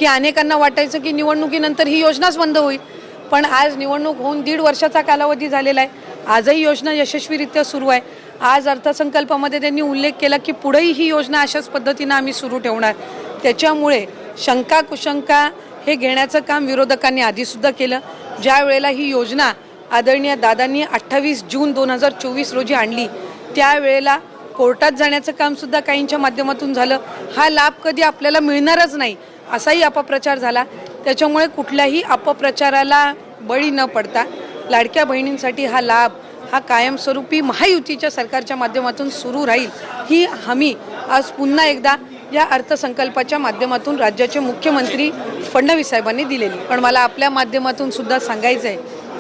की अनेकांना वाटायचं की निवडणुकीनंतर ही योजनाच बंद होईल, पण आज निवडणूक होऊन 1.5 वर्षाचा कालावधी झालेला आहे. आजही योजना यशस्वीरित्या सुरू आहे. आज अर्थसंकल्पामध्ये त्यांनी उल्लेख केला की पुढेही ही योजना अशाच पद्धतीनं आम्ही सुरू ठेवणार. त्याच्यामुळे शंका कुशंका हे घेण्याचं काम विरोधकांनी आधीसुद्धा केलं. ज्या वेळेला ही योजना आदरणीय दादांनी 28 जून 2024 रोजी आणली, त्यावेळेला कोर्टात जाण्याचं कामसुद्धा काहींच्या माध्यमातून झालं. हा लाभ कधी आपल्याला मिळणारच नाही असाही अपप्रचार झाला. त्याच्यामुळे कुठल्याही अपप्रचाराला बळी न पडता लाडक्या बहिणींसाठी हा लाभ हा कायमस्वरूपी महायुतीच्या सरकारच्या माध्यमातून सुरू राहील ही हमी आज पुन्हा एकदा या अर्थसंकल्पाच्या माध्यमातून राज्याचे मुख्यमंत्री फडणवीस साहेबांनी दिलेली. पण मला आपल्या माध्यमातून सुद्धा सांगायचं आहे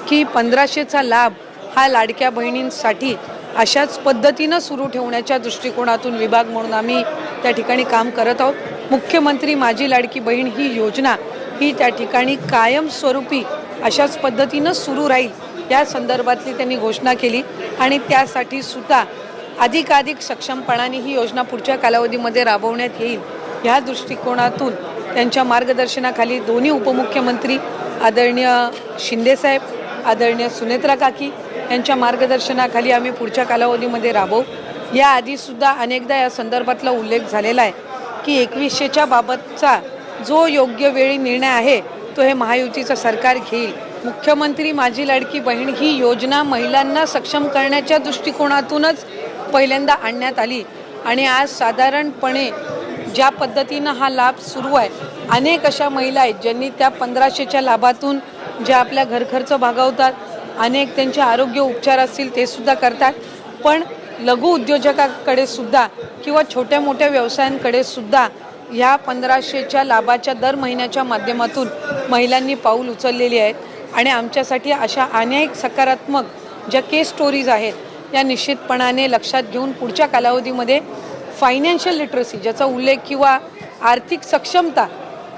की 1500चा लाभ हा लाडक्या बहिणींसाठी अशाच पद्धतीनं सुरू ठेवण्याच्या दृष्टिकोनातून विभाग म्हणून आम्ही त्या ठिकाणी काम करत आहोत. मुख्यमंत्री माझी लाडकी बहीण ही योजना ही त्या ठिकाणी कायमस्वरूपी अशाच पद्धतीनं सुरू राहील या संदर्भातली त्यांनी घोषणा केली आणि त्यासाठी सुद्धा अधिकाधिक सक्षमपणाने ही योजना पुढच्या कालावधीमध्ये राबवण्यात येईल ह्या दृष्टिकोनातून त्यांच्या मार्गदर्शनाखाली दोन्ही उपमुख्यमंत्री आदरणीय शिंदेसाहेब, आदरणीय सुनेत्रा काकी यांच्या मार्गदर्शनाखाली आम्ही पुढच्या कालावधीमध्ये राबवू. याआधीसुद्धा अनेकदा या संदर्भातला उल्लेख झालेला आहे की 2100च्या बाबतचा जो योग्य वेळी निर्णय आहे तो हे महायुतीचं सरकार घेईल. मुख्यमंत्री माझी लाडकी बहीण ही योजना महिलांना सक्षम करण्याच्या दृष्टिकोनातूनच पहिल्यांदा आणण्यात आली आणि आज साधारणपणे ज्या पद्धतीनं हा लाभ सुरू आहे, अनेक अशा महिला आहेत ज्यांनी त्या 1500च्या लाभातून ज्या आपल्या घरखर्च भागवतात, अनेक त्यांचे आरोग्य उपचार असतील ते सुद्धा करतात. पण लघु उद्योजकाकडे सुद्धा किंवा छोट्या मोठ्या व्यवसायांकडे सुद्धा ह्या 1500च्या लाभाच्या दर महिन्याच्या माध्यमातून महिलांनी पाऊल उचललेली आहेत आणि आमच्यासाठी अशा अनेक सकारात्मक ज्या केस स्टोरीज आहेत या निश्चितपणाने लक्षात घेऊन पुढच्या कालावधीमध्ये फायनान्शियल लिटरसी ज्याचा उल्लेख किंवा आर्थिक सक्षमता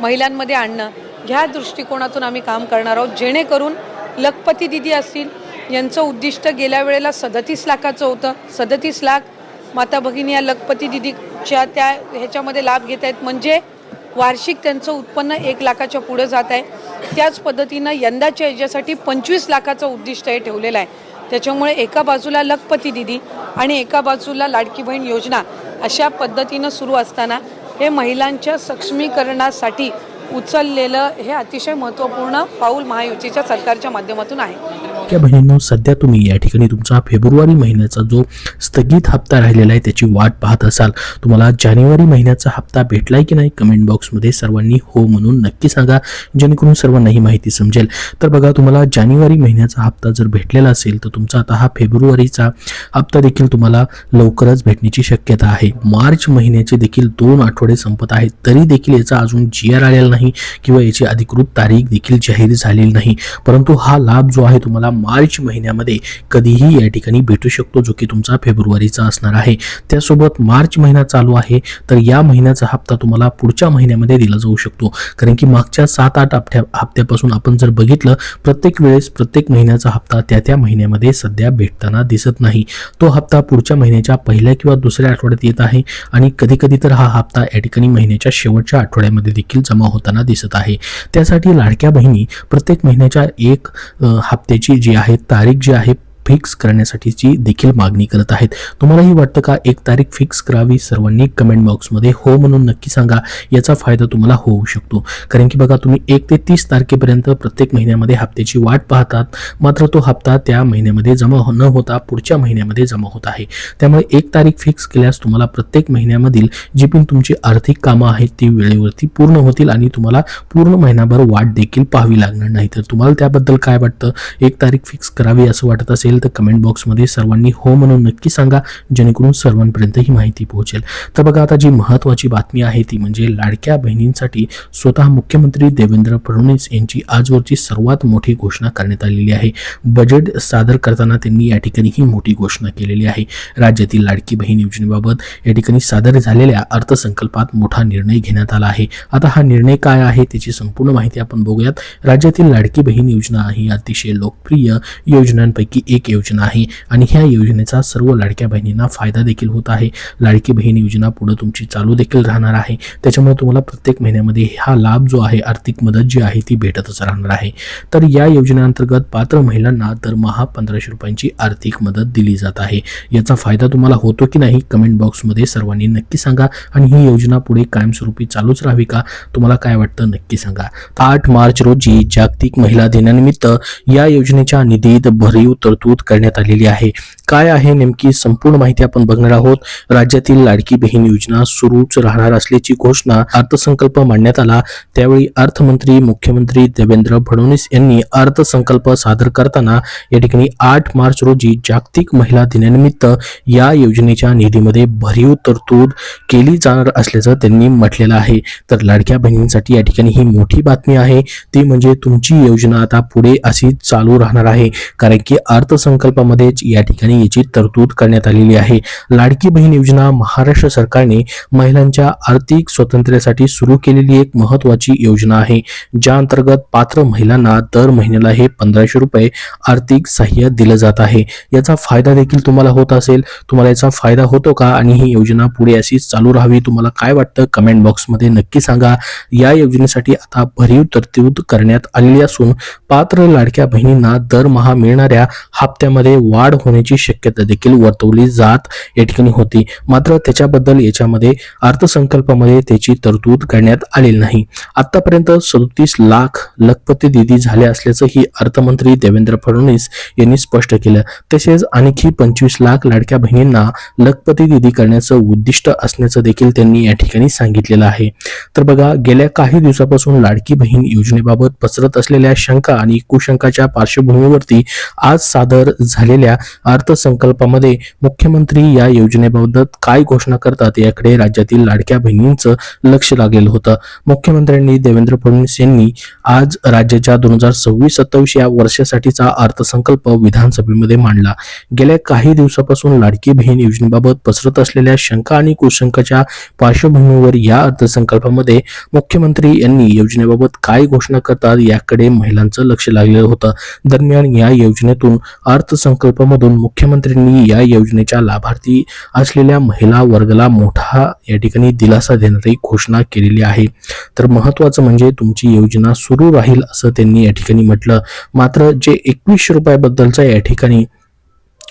महिलांमध्ये आणणं ह्या दृष्टिकोनातून आम्ही काम करणार आहोत. जेणेकरून लखपती दिदी असतील यांचं उद्दिष्ट गेल्या वेळेला 37 लाखाचं होतं. 37 लाख माता भगिनी या लखपती दिदीच्या त्या ह्याच्यामध्ये लाभ घेत आहेत, म्हणजे वार्षिक त्यांचं उत्पन्न 1 लाखाच्या पुढे जात आहे. त्याच पद्धतीनं यंदाच्या याच्यासाठी 25 लाखाचं उद्दिष्ट हे ठेवलेलं आहे. त्याच्यामुळे एका बाजूला लखपती दिदी आणि एका बाजूला लाडकी बहीण योजना अशा पद्धतीनं सुरू असताना हे महिलांच्या सक्षमीकरणासाठी उचललेलं हे अतिशय महत्त्वपूर्ण पाऊल महायुतीच्या सरकारच्या माध्यमातून आहे. त्या बहिणींनो, सध्या तुम्ही या ठिकाणी तुमचा फेब्रुवारी महिन्याचा जो स्थगित हप्ता राहिलेला आहे त्याची वाट पाहत असाल. तुम्हाला जानेवारी महिन्याचा हप्ता भेटलाय की नाही कमेंट बॉक्समध्ये सर्वांनी हो म्हणून नक्की सांगा, जेणेकरून सर्वांना ही माहिती समजेल. तर बघा, तुम्हाला जानेवारी महिन्याचा हप्ता जर भेटलेला असेल तर तुमचा आता हा फेब्रुवारीचा हप्ता देखील तुम्हाला लवकरच भेटण्याची शक्यता आहे. मार्च महिन्याचे देखील 2 आठवडे संपत आहेत, तरी देखील याचा अजून GR आलेला नाही किंवा याची अधिकृत तारीख देखील जाहीर झालेली नाही. परंतु हा लाभ जो आहे तुम्हाला मार्च महिन्यामध्ये कधीही या ठिकाणी भेटू शकतो, जो की तुमचा फेब्रुवारीचा असणार आहे. त्यासोबत मार्च महिना चालू आहे तर या महिन्याचा हप्ता तुम्हाला पुढच्या महिन्यामध्ये दिला जाऊ शकतो. कारण की मागच्या 7-8 हप्त्यापासून आपण जर बघितलं, प्रत्येक वेळेस प्रत्येक महिन्याचा हप्ता त्या महिन्यामध्ये सध्या भेटताना दिसत नाही. तो हप्ता पुढच्या महिन्याच्या पहिल्या किंवा दुसऱ्या आठवड्यात येत आहे आणि कधी कधी तर हा हप्ता या ठिकाणी महिन्याच्या शेवटच्या आठवड्यामध्ये देखील जमा होताना दिसत आहे. त्यासाठी लाडक्या बहिणी प्रत्येक महिन्याच्या एक हप्त्याची जी आहे तारीख जी आहे फिक्स करण्यासाठीची देखील मागणी करत आहेत. तुम्हालाही वाटतं का एक तारीख फिक्स करावी? सर्वांनी कमेंट बॉक्समध्ये हो म्हणून नक्की सांगा. याचा फायदा तुम्हाला होऊ शकतो. कारण की बघा, तुम्ही 1 ते 30 तारखेपर्यंत प्रत्येक महिन्यामध्ये हप्त्याची वाट पाहतात, मात्र तो हप्ता त्या महिन्यामध्ये जमा न होता पुढच्या महिन्यामध्ये जमा होत आहे. त्यामुळे 1 तारीख फिक्स केल्यास तुम्हाला प्रत्येक महिन्यामधील जी पण तुमची आर्थिक कामं आहेत ती वेळेवरती पूर्ण होतील आणि तुम्हाला पूर्ण महिनाभर वाट देखील पाहावी लागणार नाही. तर तुम्हाला त्याबद्दल काय वाटतं? 1 तारीख फिक्स करावी असं वाटत असेल तर कमेंट बॉक्समध्ये सर्वांनी हो म्हणून नक्की सांगा, जेणेकरून सर्वांपर्यंत ही माहिती पोहोचेल. तर बघा, आता जी महत्त्वाची बातमी आहे ती म्हणजे लाडक्या बहिणींसाठी स्वतः मुख्यमंत्री देवेंद्र फडणवीस यांची आजवरची सर्वात मोठी घोषणा करण्यात आलेली आहे. बजेट सादर करताना त्यांनी या ठिकाणी ही मोठी घोषणा केलेली आहे. राज्यातील लाडकी बहीण योजनेबाबत या ठिकाणी सादर झालेल्या अर्थसंकल्पात मोठा निर्णय घेण्यात आला आहे. आता हा निर्णय काय आहे त्याची संपूर्ण माहिती आपण बघूयात. राज्यातील लाडकी बहीण योजना ही अतिशय लोकप्रिय योजनांपैकी एक एक योजना आहे आणि ह्या योजनेचा सर्व लाडक्या बहिणींना फायदा देखील होत आहे. लाडकी बहीण योजना पुढे तुमची चालू देखील राहणार आहे. त्याच्यामुळे तुम्हाला प्रत्येक महिन्यामध्ये हा लाभ जो आहे, आर्थिक मदत जी आहे ती भेटतच राहणार आहे. तर या योजनेअंतर्गत पात्र महिलांना दरमहा 1500 रुपयांची आर्थिक मदत दिली जात आहे. याचा फायदा तुम्हाला होतो की नाही कमेंट बॉक्समध्ये सर्वांनी नक्की सांगा आणि ही योजना पुढे कायमस्वरूपी चालूच राहावी का, तुम्हाला काय वाटतं नक्की सांगा. 8 मार्च रोजी जागतिक महिला दिनानिमित्त या योजनेच्या निधीत भरीव तरतूद करण्यात आलेली आहे. काय आहे नेमकी संपूर्ण माहिती आपण बघणार आहोत. राज्यातील लाडकी बहीण योजना सुरूच राहणार असल्याची घोषणा अर्थसंकल्प मांडण्यात आला. त्यावेळी अर्थमंत्री मुख्यमंत्री देवेंद्र फडणवीस यांनी अर्थसंकल्प सादर करताना या ठिकाणी 8 मार्च रोजी जागतिक महिला दिनानिमित्त या योजनेच्या निधीमध्ये भरीव तरतूद केली जाणार असल्याचं त्यांनी म्हटलेलं आहे. तर लाडक्या बहिणींसाठी या ठिकाणी ही मोठी बातमी आहे, ती म्हणजे तुमची योजना आता पुढे अशी चालू राहणार आहे. कारण की अर्थसंकल्पामध्येच या ठिकाणी याची तरतूद करण्यात आलेली आहे. लाडकी बहीण योजना महाराष्ट्र सरकारने महिलांच्या आर्थिक स्वातंत्र्यासाठी सुरू केलेली एक महत्त्वाची योजना आहे, ज्या अंतर्गत पात्र महिलांना दर महिन्याला हे 1500 रुपये आर्थिक सहाय्य दिलं जात आहे. याचा फायदा देखील तुम्हाला होत असेल. तुम्हाला याचा फायदा होतो का आणि ही योजना पुढे अशीच चालू राहावी, तुम्हाला काय वाटतं कमेंट बॉक्समध्ये नक्की सांगा. या योजनेसाठी आता भरीव तरतूद करण्यात आलेली असून पात्र लाडक्या बहिणींना दरमहा मिळणाऱ्या हप्त्यामध्ये वाढ होण्याची शक्यता देखील वर्तवली जात या ठिकाणी होती. मात्र त्याच्याबद्दल याच्यामध्ये अर्थसंकल्पामध्ये त्याची तरतूद करण्यात आलेली नाही. आतापर्यंत 37 लाख लखपती दिदी झाले असल्याचंही अर्थमंत्री देवेंद्र फडणवीस यांनी स्पष्ट केलं. तसेच आणखी 25 लाख लाडक्या बहिणींना लखपती दिदी करण्याचं उद्दिष्ट असण्याचं देखील त्यांनी या ठिकाणी सांगितलेलं आहे. तर बघा, गेल्या काही दिवसापासून लाडकी बहीण योजनेबाबत पसरत असलेल्या शंका आणि कुशंकाच्या पार्श्वभूमीवरती आज सादर झालेल्या अर्थसंकल्पामध्ये मुख्यमंत्री या योजनेबाबत काय घोषणा करतात याकडे राज्यातील लाडक्या बहिणींचं लक्ष लागलेलं होतं. मुख्यमंत्र्यांनी देवेंद्र फडणवीस यांनी आज राज्याच्या 2026-27 या वर्षासाठीचा अर्थसंकल्प विधानसभेमध्ये मांडला. गेल्या काही दिवसापासून लाडकी बहीण योजनेबाबत पसरत असलेल्या शंका आणि कुशंकाच्या पार्श्वभूमीवर या अर्थसंकल्पामध्ये मुख्यमंत्री यांनी योजनेबाबत काय घोषणा करतात याकडे महिलांचं लक्ष लागलेलं होतं. दरम्यान या योजनेतून अर्थसंकल्पामधून मुख्यमंत्र्यांनी या योजनेच्या लाभार्थी असलेल्या महिला वर्गाला मोठा या ठिकाणी दिलासा देणारी घोषणा केलेली आहे. तर महत्त्वाचं म्हणजे तुमची योजना सुरू राहील असं त्यांनी या ठिकाणी म्हटलं. मात्र जे 2100 रुपयाबद्दलचा या ठिकाणी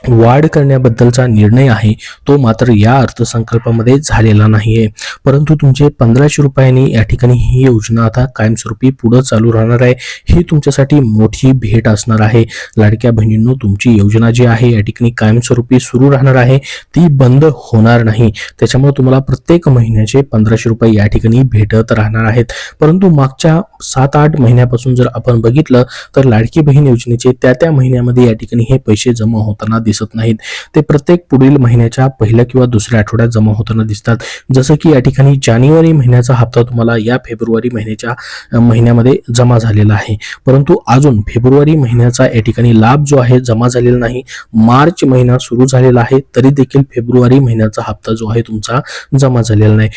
वाढ करण्याबद्दलचा निर्णय आहे तो मात्र या अर्थसंकल्पामध्ये झालेला नाहीये. परंतु तुमचे 1500 रुपयांनी या ठिकाणी ही योजना आता कायमस्वरूपी पुढे चालू राहणार आहे. ही तुमच्यासाठी मोठी भेट असणार आहे. लाडक्या बहिणींनो, तुमची योजना जी आहे या ठिकाणी कायमस्वरूपी सुरू राहणार आहे, ती बंद होणार नाही. त्याच्यामुळे तुम्हाला प्रत्येक महिन्याचे 1500 रुपये या ठिकाणी भेटत राहणार आहेत. परंतु मागच्या 7-8 महिन्यापासून जर आपण बघितलं तर लाडकी बहीण योजनेचे त्या महिन्यामध्ये या ठिकाणी हे पैसे जमा होताना दिसत नाहीत. ते प्रत्येक पुढील महिन्याच्या पहिल्या किंवा दुसऱ्या आठवड्यात जमा होताना दिसतात. जसं की या ठिकाणी जानेवारी महिन्याचा हप्ता तुम्हाला या फेब्रुवारी महिन्यामध्ये जमा झालेला आहे, परंतु अजून फेब्रुवारी महिन्याचा या ठिकाणी लाभ जो आहे जमा झालेला नाही. मार्च महिना सुरू झालेला आहे तरी देखील फेब्रुवारी महिन्याचा हप्ता जो आहे तुमचा जमा झालेला नाही.